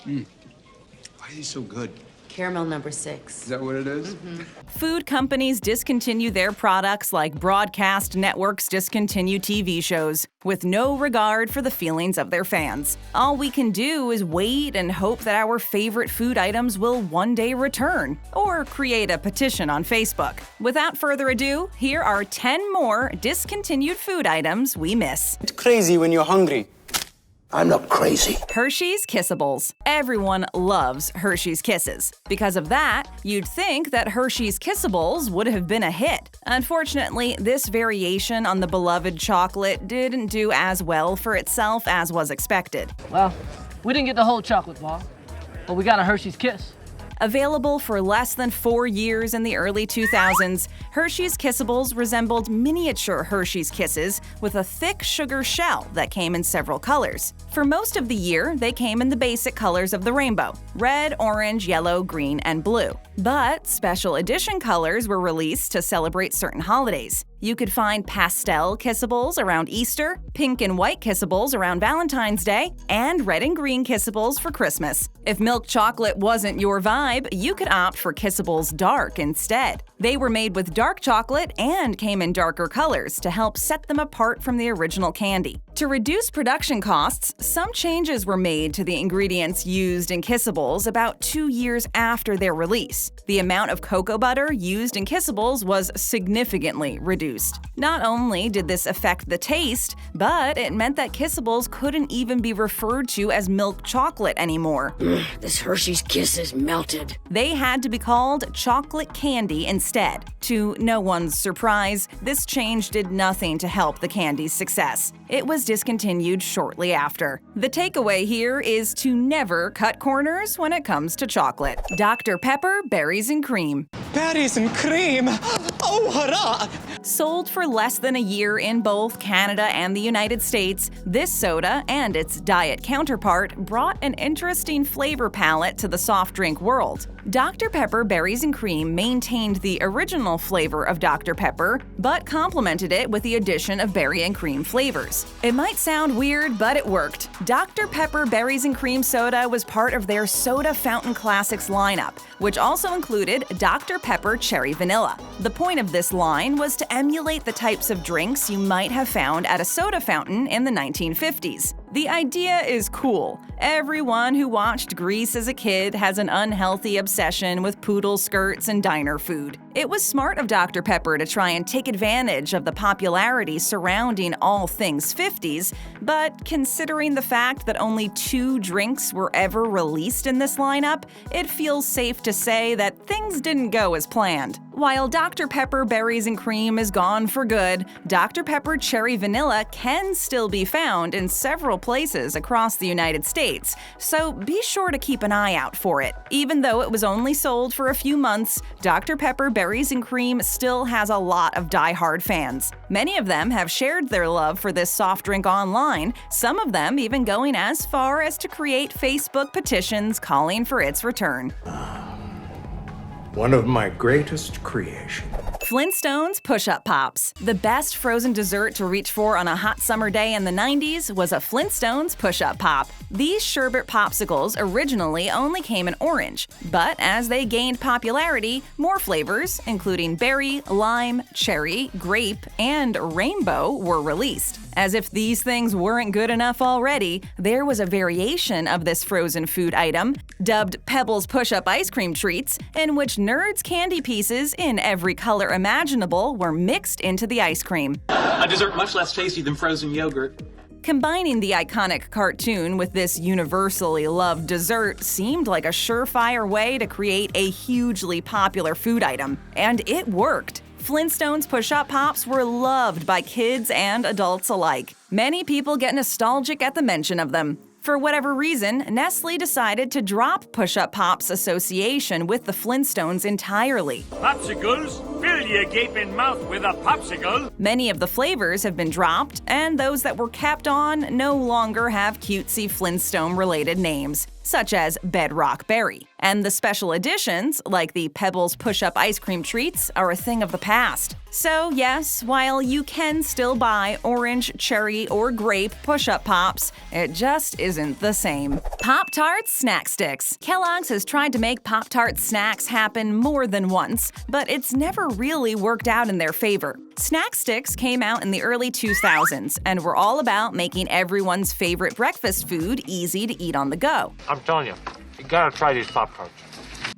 Why is he so good? Caramel number 6. Is that what it is? Food companies discontinue their products like broadcast networks discontinue TV shows, with no regard for the feelings of their fans. All we can do is wait and hope that our favorite food items will one day return, or create a petition on Facebook. Without further ado, here are 10 more discontinued food items we miss. It's crazy when you're hungry. I'm not crazy. Hershey's Kissables. Everyone loves Hershey's Kisses. Because of that, you'd think that Hershey's Kissables would have been a hit. Unfortunately, this variation on the beloved chocolate didn't do as well for itself as was expected. Well, we didn't get the whole chocolate bar, but we got a Hershey's Kiss. Available for less than 4 years in the early 2000s, Hershey's Kissables resembled miniature Hershey's Kisses with a thick sugar shell that came in several colors. For most of the year, they came in the basic colors of the rainbow: red, orange, yellow, green, and blue. But special edition colors were released to celebrate certain holidays. You could find pastel Kissables around Easter, pink and white Kissables around Valentine's Day, and red and green Kissables for Christmas. If milk chocolate wasn't your vibe, you could opt for Kissables Dark instead. They were made with dark chocolate and came in darker colors to help set them apart from the original candy. To reduce production costs, some changes were made to the ingredients used in Kissables about 2 years after their release. The amount of cocoa butter used in Kissables was significantly reduced. Not only did this affect the taste, but it meant that Kissables couldn't even be referred to as milk chocolate anymore. This Hershey's Kiss is melted. They had to be called chocolate candy instead. To no one's surprise, this change did nothing to help the candy's success. It was discontinued shortly after. The takeaway here is to never cut corners when it comes to chocolate. Dr. Pepper Berries and Cream. Berries and cream! Oh, hurrah! Sold for less than a year in both Canada and the United States, this soda and its diet counterpart brought an interesting flavor palette to the soft drink world. Dr. Pepper Berries and Cream maintained the original flavor of Dr. Pepper, but complemented it with the addition of berry and cream flavors. It might sound weird, but it worked. Dr. Pepper Berries and Cream soda was part of their Soda Fountain Classics lineup, which also included Dr. Pepper Cherry Vanilla. The point of this line was to emulate the types of drinks you might have found at a soda fountain in the 1950s. The idea is cool. Everyone who watched Grease as a kid has an unhealthy obsession with poodle skirts and diner food. It was smart of Dr. Pepper to try and take advantage of the popularity surrounding all things 50s, but considering the fact that only 2 drinks were ever released in this lineup, it feels safe to say that things didn't go as planned. While Dr. Pepper Berries and Cream is gone for good, Dr. Pepper Cherry Vanilla can still be found in several places across the United States, so be sure to keep an eye out for it. Even though it was only sold for a few months, Dr. Pepper Berries and Cream still has a lot of die-hard fans. Many of them have shared their love for this soft drink online, some of them even going as far as to create Facebook petitions calling for its return. One of my greatest creations. Flintstones Push-Up Pops. The best frozen dessert to reach for on a hot summer day in the 90s was a Flintstones Push-Up Pop. These sherbet popsicles originally only came in orange, but as they gained popularity, more flavors, including berry, lime, cherry, grape, and rainbow, were released. As if these things weren't good enough already, there was a variation of this frozen food item, dubbed Pebbles Push-Up Ice Cream Treats, in which Nerds candy pieces in every color imaginable were mixed into the ice cream. A dessert much less tasty than frozen yogurt. Combining the iconic cartoon with this universally loved dessert seemed like a surefire way to create a hugely popular food item, and it worked. Flintstones Push-Up Pops were loved by kids and adults alike. Many people get nostalgic at the mention of them. For whatever reason, Nestle decided to drop Push-Up Pops' association with the Flintstones entirely. Popsicles, finish fill your gaping mouth with a popsicle. Many of the flavors have been dropped, and those that were kept on no longer have cutesy Flintstone-related names, such as Bedrock Berry. And the special editions, like the Pebbles Push-Up Ice Cream Treats, are a thing of the past. So yes, while you can still buy orange, cherry, or grape push-up pops, it just isn't the same. Pop-Tarts Snak-Stix. Kellogg's has tried to make Pop-Tart snacks happen more than once, but it's never really worked out in their favor. Snak-Stix came out in the early 2000s and were all about making everyone's favorite breakfast food easy to eat on the go. I'm telling you, you gotta try these Pop-Tarts.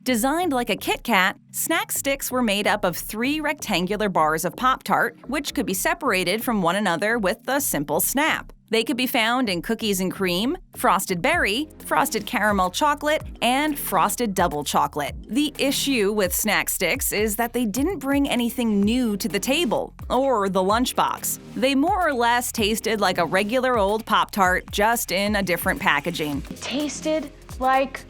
Designed like a Kit Kat, Snak-Stix were made up of 3 rectangular bars of Pop-Tart, which could be separated from one another with a simple snap. They could be found in cookies and cream, frosted berry, frosted caramel chocolate, and frosted double chocolate. The issue with Snak-Stix is that they didn't bring anything new to the table, or the lunchbox. They more or less tasted like a regular old Pop-Tart, just in a different packaging. Tasted like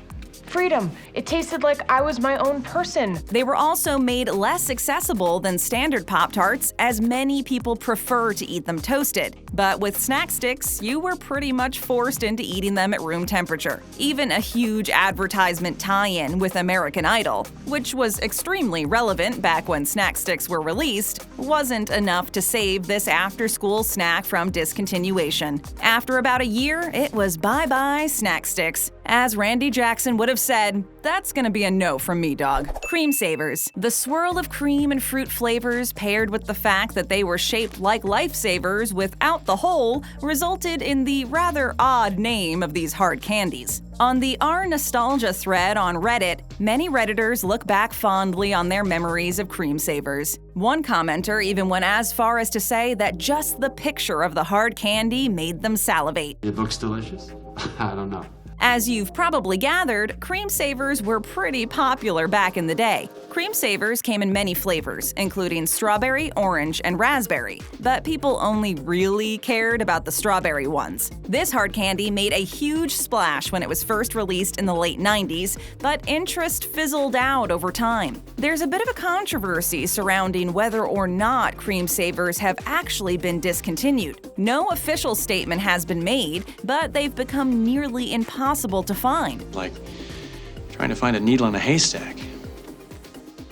freedom. It tasted like I was my own person. They were also made less accessible than standard Pop-Tarts, as many people prefer to eat them toasted. But with Snak-Stix, you were pretty much forced into eating them at room temperature. Even a huge advertisement tie-in with American Idol, which was extremely relevant back when Snak-Stix were released, wasn't enough to save this after-school snack from discontinuation. After about a year, it was bye-bye Snak-Stix. As Randy Jackson would have said, that's gonna be a no from me, dog. Creme Savers. The swirl of cream and fruit flavors paired with the fact that they were shaped like lifesavers without the hole resulted in the rather odd name of these hard candies. On the Our Nostalgia thread on Reddit, many Redditors look back fondly on their memories of Creme Savers. One commenter even went as far as to say that just the picture of the hard candy made them salivate. It looks delicious? I don't know. As you've probably gathered, Creme Savers were pretty popular back in the day. Creme Savers came in many flavors, including strawberry, orange, and raspberry, but people only really cared about the strawberry ones. This hard candy made a huge splash when it was first released in the late 90s, but interest fizzled out over time. There's a bit of a controversy surrounding whether or not Creme Savers have actually been discontinued. No official statement has been made, but they've become nearly impossible to find. Like trying to find a needle in a haystack.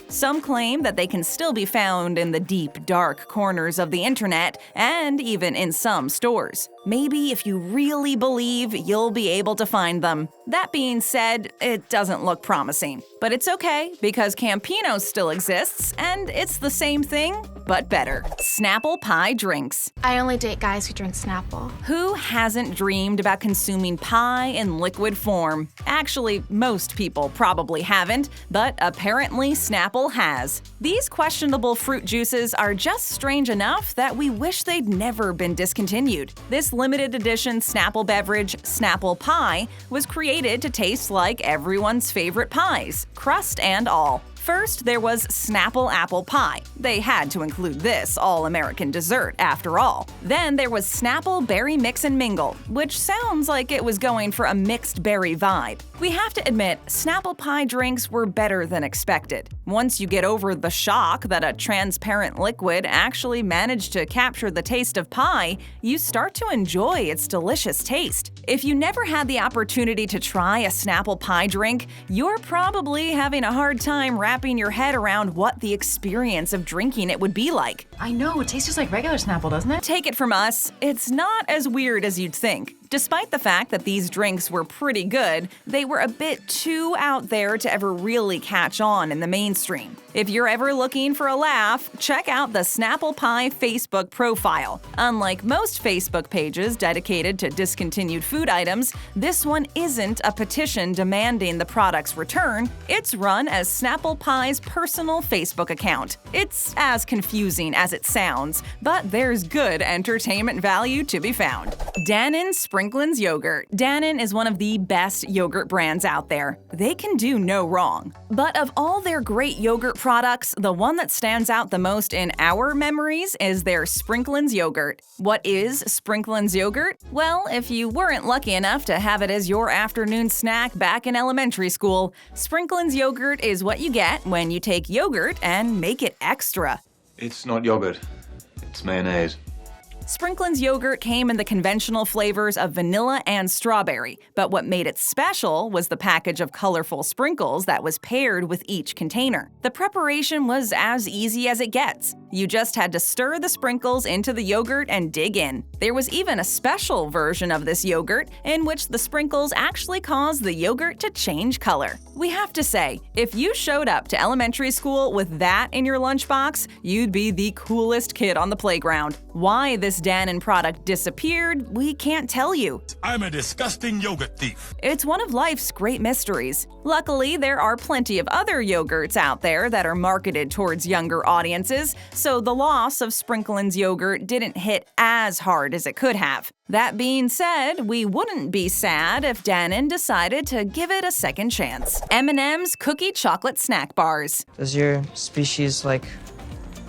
Some claim that they can still be found in the deep, dark corners of the internet and even in some stores. Maybe if you really believe, you'll be able to find them. That being said, it doesn't look promising. But it's okay, because Campino still exists, and it's the same thing, but better. Snapple Pie Drinks. I only date guys who drink Snapple. Who hasn't dreamed about consuming pie in liquid form? Actually, most people probably haven't, but apparently Snapple has. These questionable fruit juices are just strange enough that we wish they'd never been discontinued. This limited edition Snapple beverage, Snapple Pie, was created to taste like everyone's favorite pies, crust and all. First, there was Snapple Apple Pie. They had to include this all-American dessert, after all. Then there was Snapple Berry Mix and Mingle, which sounds like it was going for a mixed berry vibe. We have to admit, Snapple Pie drinks were better than expected. Once you get over the shock that a transparent liquid actually managed to capture the taste of pie, you start to enjoy its delicious taste. If you never had the opportunity to try a Snapple Pie drink, you're probably having a hard time wrapping your head around what the experience of drinking it would be like. I know, it tastes just like regular Snapple, doesn't it? Take it from us, it's not as weird as you'd think. Despite the fact that these drinks were pretty good, they were a bit too out there to ever really catch on in the mainstream. If you're ever looking for a laugh, check out the Snapple Pie Facebook profile. Unlike most Facebook pages dedicated to discontinued food items, this one isn't a petition demanding the product's return. It's run as Snapple Pie's personal Facebook account. It's as confusing as it sounds, but there's good entertainment value to be found. Dannon Sprinkl'ins Sprinkl'ins yogurt. Dannon is one of the best yogurt brands out there. They can do no wrong. But of all their great yogurt products, the one that stands out the most in our memories is their Sprinkl'ins yogurt. What is Sprinkl'ins yogurt? Well, if you weren't lucky enough to have it as your afternoon snack back in elementary school, Sprinkl'ins yogurt is what you get when you take yogurt and make it extra. It's not yogurt. It's mayonnaise. Sprinkl'ins yogurt came in the conventional flavors of vanilla and strawberry, but what made it special was the package of colorful sprinkles that was paired with each container. The preparation was as easy as it gets. You just had to stir the sprinkles into the yogurt and dig in. There was even a special version of this yogurt in which the sprinkles actually caused the yogurt to change color. We have to say, if you showed up to elementary school with that in your lunchbox, you'd be the coolest kid on the playground. Why this Dannon product disappeared, we can't tell you. I'm a disgusting yogurt thief. It's one of life's great mysteries. Luckily, there are plenty of other yogurts out there that are marketed towards younger audiences, so the loss of Sprinkl'ins yogurt didn't hit as hard as it could have. That being said, we wouldn't be sad if Dannon decided to give it a second chance. M&Ms Cookie Chocolate Snack Bars. Does your species like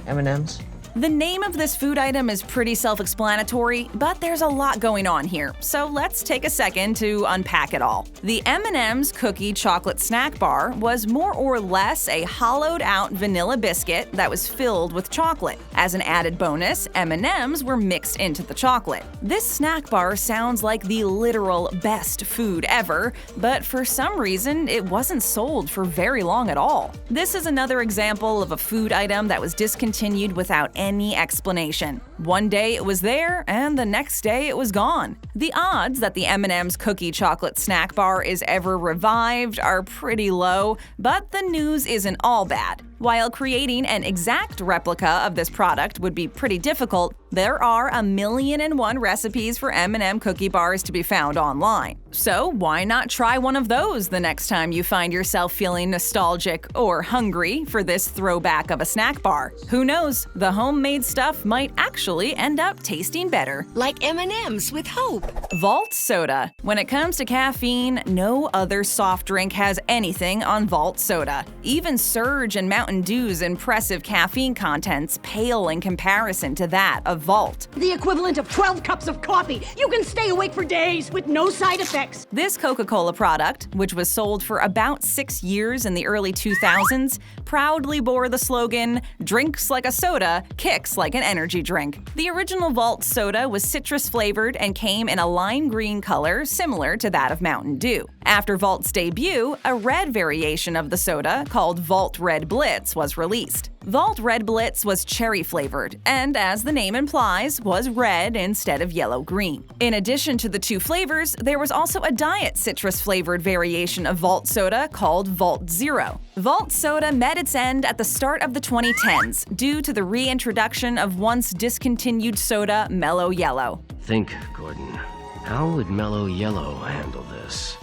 M&Ms? The name of this food item is pretty self-explanatory, but there's a lot going on here, so let's take a second to unpack it all. The M&Ms Cookie Chocolate Snack Bar was more or less a hollowed-out vanilla biscuit that was filled with chocolate. As an added bonus, M&Ms were mixed into the chocolate. This snack bar sounds like the literal best food ever, but for some reason, it wasn't sold for very long at all. This is another example of a food item that was discontinued without any explanation. One day it was there, and the next day it was gone. The odds that the M&Ms Cookie Chocolate Snack Bar is ever revived are pretty low, but the news isn't all bad. While creating an exact replica of this product would be pretty difficult, there are 1,000,001 recipes for M&M cookie bars to be found online. So why not try one of those the next time you find yourself feeling nostalgic or hungry for this throwback of a snack bar? Who knows, the homemade stuff might actually end up tasting better. Like M&Ms with hope. Vault Soda. When it comes to caffeine, no other soft drink has anything on Vault Soda. Even Surge and Mountain Dew's impressive caffeine contents pale in comparison to that of Vault. The equivalent of 12 cups of coffee. You can stay awake for days with no side effects. This Coca-Cola product, which was sold for about 6 years in the early 2000s, proudly bore the slogan, "Drinks like a soda, kicks like an energy drink." The original Vault Soda was citrus-flavored and came in a lime green color similar to that of Mountain Dew. After Vault's debut, a red variation of the soda called Vault Red Blitz was released. Vault Red Blitz was cherry-flavored, and as the name implies, was red instead of yellow-green. In addition to the two flavors, there was also a diet citrus-flavored variation of Vault Soda called Vault Zero. Vault Soda met its end at the start of the 2010s due to the reintroduction of once discontinued soda Mellow Yellow. Think, Gordon. How would Mellow Yellow handle this?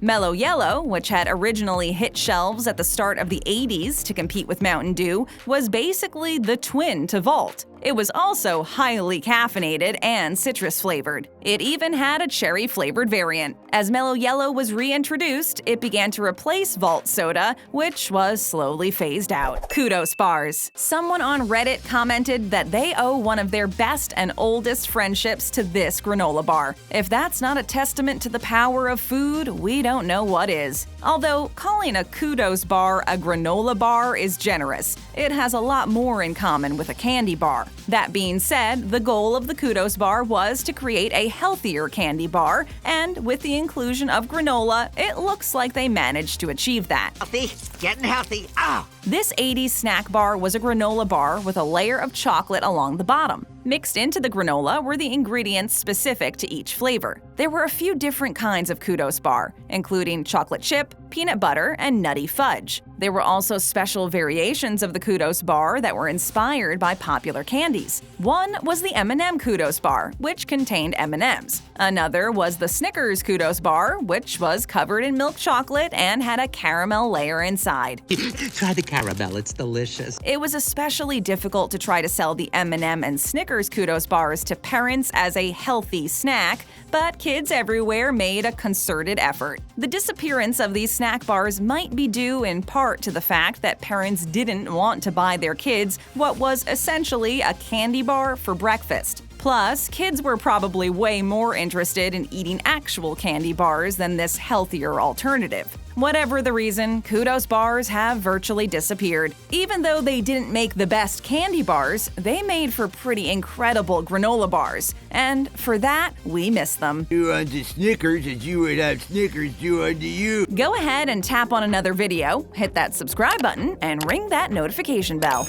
Mellow Yellow, which had originally hit shelves at the start of the 80s to compete with Mountain Dew, was basically the twin to Vault. It was also highly caffeinated and citrus-flavored. It even had a cherry-flavored variant. As Mellow Yellow was reintroduced, it began to replace Vault Soda, which was slowly phased out. Kudos Bars. Someone on Reddit commented that they owe one of their best and oldest friendships to this granola bar. If that's not a testament to the power of food, we don't know what is. Although calling a Kudos bar a granola bar is generous. It has a lot more in common with a candy bar. That being said, the goal of the Kudos bar was to create a healthier candy bar, and with the inclusion of granola, it looks like they managed to achieve that. Healthy, getting healthy. Ah! This 80s snack bar was a granola bar with a layer of chocolate along the bottom. Mixed into the granola were the ingredients specific to each flavor. There were a few different kinds of Kudos bar, including chocolate chip, peanut butter, and nutty fudge. There were also special variations of the Kudos bar that were inspired by popular candies. One was the M&M Kudos bar, which contained M&Ms. Another was the Snickers Kudos bar, which was covered in milk chocolate and had a caramel layer inside. Try the caramel, it's delicious. It was especially difficult to try to sell the M&M and Snickers Snickers Kudos Bars to parents as a healthy snack, but kids everywhere made a concerted effort. The disappearance of these snack bars might be due in part to the fact that parents didn't want to buy their kids what was essentially a candy bar for breakfast. Plus, kids were probably way more interested in eating actual candy bars than this healthier alternative. Whatever the reason, Kudos Bars have virtually disappeared. Even though they didn't make the best candy bars, they made for pretty incredible granola bars. And for that, we miss them. Do unto Snickers as you would have Snickers do unto you. Go ahead and tap on another video, hit that subscribe button, and ring that notification bell.